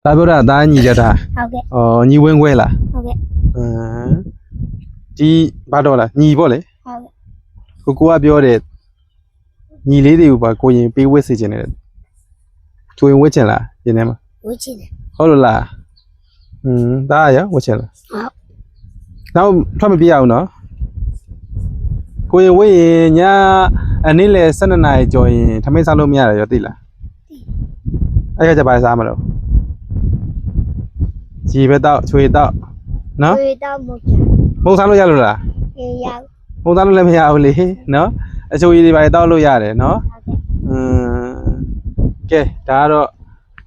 ဒါပြောတာဒါညီကြတာ ဟုတ်ကဲ့ ညီဝင်းခွဲလား ဟုတ်ကဲ့ ဒီဘာတော့လားညီပေါ့လေ ဟုတ်ကဲ့ ကိုကပြောတယ်ညီလေးတွေကိုပါကိုရင်ပေးဝတ်စေချင်တယ်ကိုရင်ဝတ်ချင်လားဒီထဲမှာ ဝချင်တယ် ဟုတ်လို့လားဒါရဝတ်ချင်လား ဟုတ် နောက်ထွက်မပြေးအောင်နော်ကိုရင်ဝတ်ရင်ညအနေလေ12နာရီကျော်ရင်ထမင်းစားလို့မရတယ်ရောသိလားအဲ့ကကြပါစားမလို့ជីပဲတော့ချွေတော့နော် ဝေတော့မချင် မုံစားလို့ရလို့လား ရေရောက် မုံစားလို့လည်းမရဘူးလေနော်အချိုကြီးတွေပါတောက်လို့ရတယ်နော် ဟုတ်ကဲ့ ကဲဒါကတော့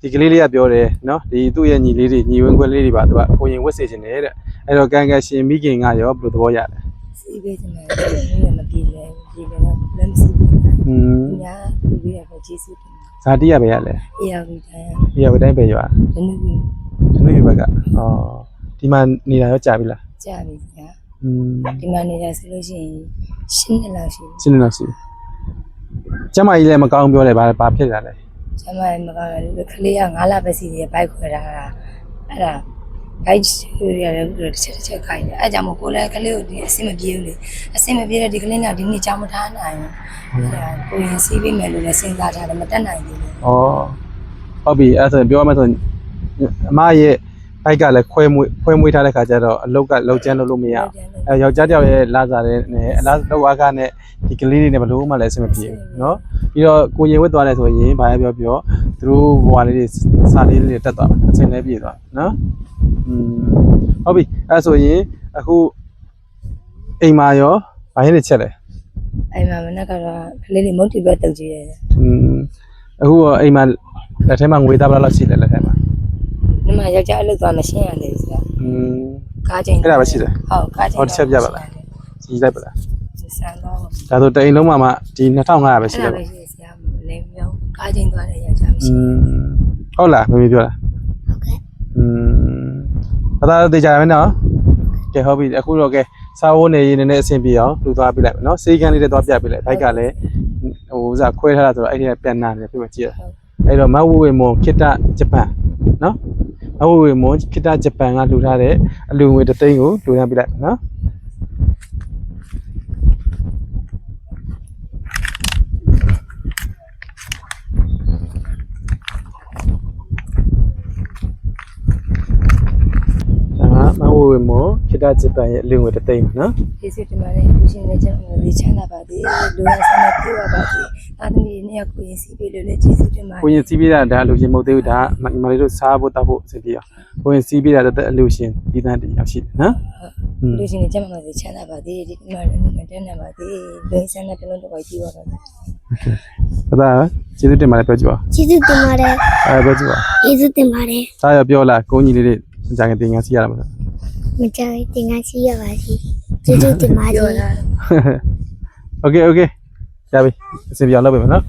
ဒီကလေးလေးကပြောတယ်နော်ဒီသူ့ရဲ့ညီလေးတွေညီဝင်းခွဲလေးတွေပါသူကကိုရင်ဝတ်စေချင်တယ်တဲ့အဲ့တော့ကန်ကန်ရှင်မိခင်ကရောဘယ်လိုသဘောရလဲ စီးပေးချင်တယ်မပြေလဲပြေလဲတော့လမ်းစီးပေးတာညာလူတွေကတော့ကျေးဇူးတင် ဇာတိရပဲရလဲ အေးရပြီတိုင်း ဒီရပဲတိုင်းပဲရွာ တနည်းပြီး ကျွန်တော်ဘက်ကဒီမှာနေတာရောကြာပြီလား ကြာပြီညာဒီမှာနေရဆိုလို့ရှိရင်ရှင်းနေလောက်ရှိ ရှင်းနေတော့ရှိကျမကြီးလည်းမကောင်းပြောတယ်ဘာဖြစ်တာလဲ ကျမလည်းမကောင်းဘူးခလေးက9လပဲစီတယ်ဘိုက်ခွဲတာအဲ့ဒါဘိုက်ရတယ်တစ်ချက်ခိုင်းတယ်အဲ့ကြောင့်မို့ကိုလည်းကလေးကိုဒီအဆင်မပြေဘူးလေအဆင်မပြေတဲ့ဒီကလေးကဒီနေ့ကြောင်မထားနိုင်ဘူးအဲ့ဒါကိုရင်စီးပေးမယ်လို့လည်းစဉ်းစားထားတယ်မတက်နိုင်ဘူးလေ ဟုတ်ပြီအဲ့ဆိုပြောမှဆိုအမရဲ့ဘိုက်ကလည်းခွဲမွေးထားတဲ့ခါကျတော့အလုတ်ကလောက်ကျန်းလို့မရအောင်ယောက်ျားတယောက်ရဲ့လာစားတဲ့နဲ့အလားလောက်အားကနဲ့ဒီကလေးတွေနဲ့ဘလို့မှလည်းအဆင်မပြေဘူးเนาะပြီးတော့ကိုရင်ဝတ်သွားတယ်ဆိုရင်ဘာပဲပြောသူတို့ဘွားလေးတွေစားလေးတွေတက်သွားအချိန်လည်းပြည့်သွားเนาะဟုတ်ပြီအဲ့ဆိုရင်အခုအိမ်မှာရောဘာရင်းနေချက်လဲ အဲ့မှာမနက်ကတော့ကလေးလေးမုတ်တီပဲတုတ်ကြည့်ရတယ် အခုအိမ်မှာလက်ထဲမှာငွေသားဘယ်လောက်ရှိလဲလက်ထဲမှာ ဒီမှာယောက်ျားအလုပ်သွားမရှင်းရသေးဘူးဆရာကားချိန် အဲ့ဒါပဲရှိတယ် ဟုတ်ကားချိန် ဟောတစ်ချက်ပြပါလားကြီးလိုက်ပါလား စံတော့ ဒါဆိုတအိမ်လုံးမှာဒီ2500ပဲရှိတယ် အဲ့ဒါပဲရှိဆရာလင်းပြောကားချိန်သွားတဲ့ယောက်ျားမရှိ ဟုတ်လားမမေပြောလား ဟုတ်ကဲ့ ဘာသာတေချာမယ်နော်ကဲဟုတ်ပြီအခုတော့ကဲစာဝိုးနေရေးနည်းနည်းအဆင်ပြေအောင်လူသွားပြလိုက်မယ်နော်စေးကန်းလေးတွေသွားပြပြလိုက်ဘိုက်ကလည်းဟိုဥစားခွဲထားတာဆိုတော့အဲ့ဒီကပြန်နာနေပြမကြည့်ရအဲ့တော့မဝဝေမွန်ခိတဂျပန်နော်မဝဝေမွန်ခိတဂျပန်ကလှူထားတဲ့အလူငွေ3သိန်းကိုလှူဒန်းပြလိုက်မယ်နော်မဝဝေမွန်ခိတဂျပန်ရဲ့အလူငွေ3သိန်းနော် ကျေးဇူးတင်ပါတယ်လူရှင်လည်းကျွန်တော်ဒီချမ်းသာပါသေးလူရဆန္ဒပြုပါပါသေးအာသမီးနဲ့ကိုရင်စီပေးလို့လည်းကျေးဇူးတင်ပါတယ် ကိုရင်စီးပေးတာဒါအလူရှင်မဟုတ်သေးဘူးဒါညီမလေးတို့စားဖို့တောက်ဖို့အဆင်ပြေအောင်ကိုရင်စီးပေးတာတဲ့အလူရှင်ဒီတန်းတည်းရောက်ရှိတယ်နော် လူရှင်လည်းကျွန်တော်ဒီချမ်းသာပါသေးဒီမှာလည်းမတန်းနိုင်ပါသေးလူဆန္ဒတလုံးတော့ကြည့်ပါတော့ ဘာသာကျေးဇူးတင်ပါတယ်ပြောကြည့်ပါ ကျေးဇူးတင်ပါတယ် ပြောကြည့်ပါ ကျေးဇူးတင်ပါတယ် ဒါရပြောလားကိုကြီးလေးတွေကြာခင်တင်ငါစီးရတာမလား မကြိုက်တင်ငါရှိရပါစီကျေးဇူးတင်ပါ ပြော စီ တာ โอเคရပြီအစီအပြောင်းလုပ်ပေးမယ်နော်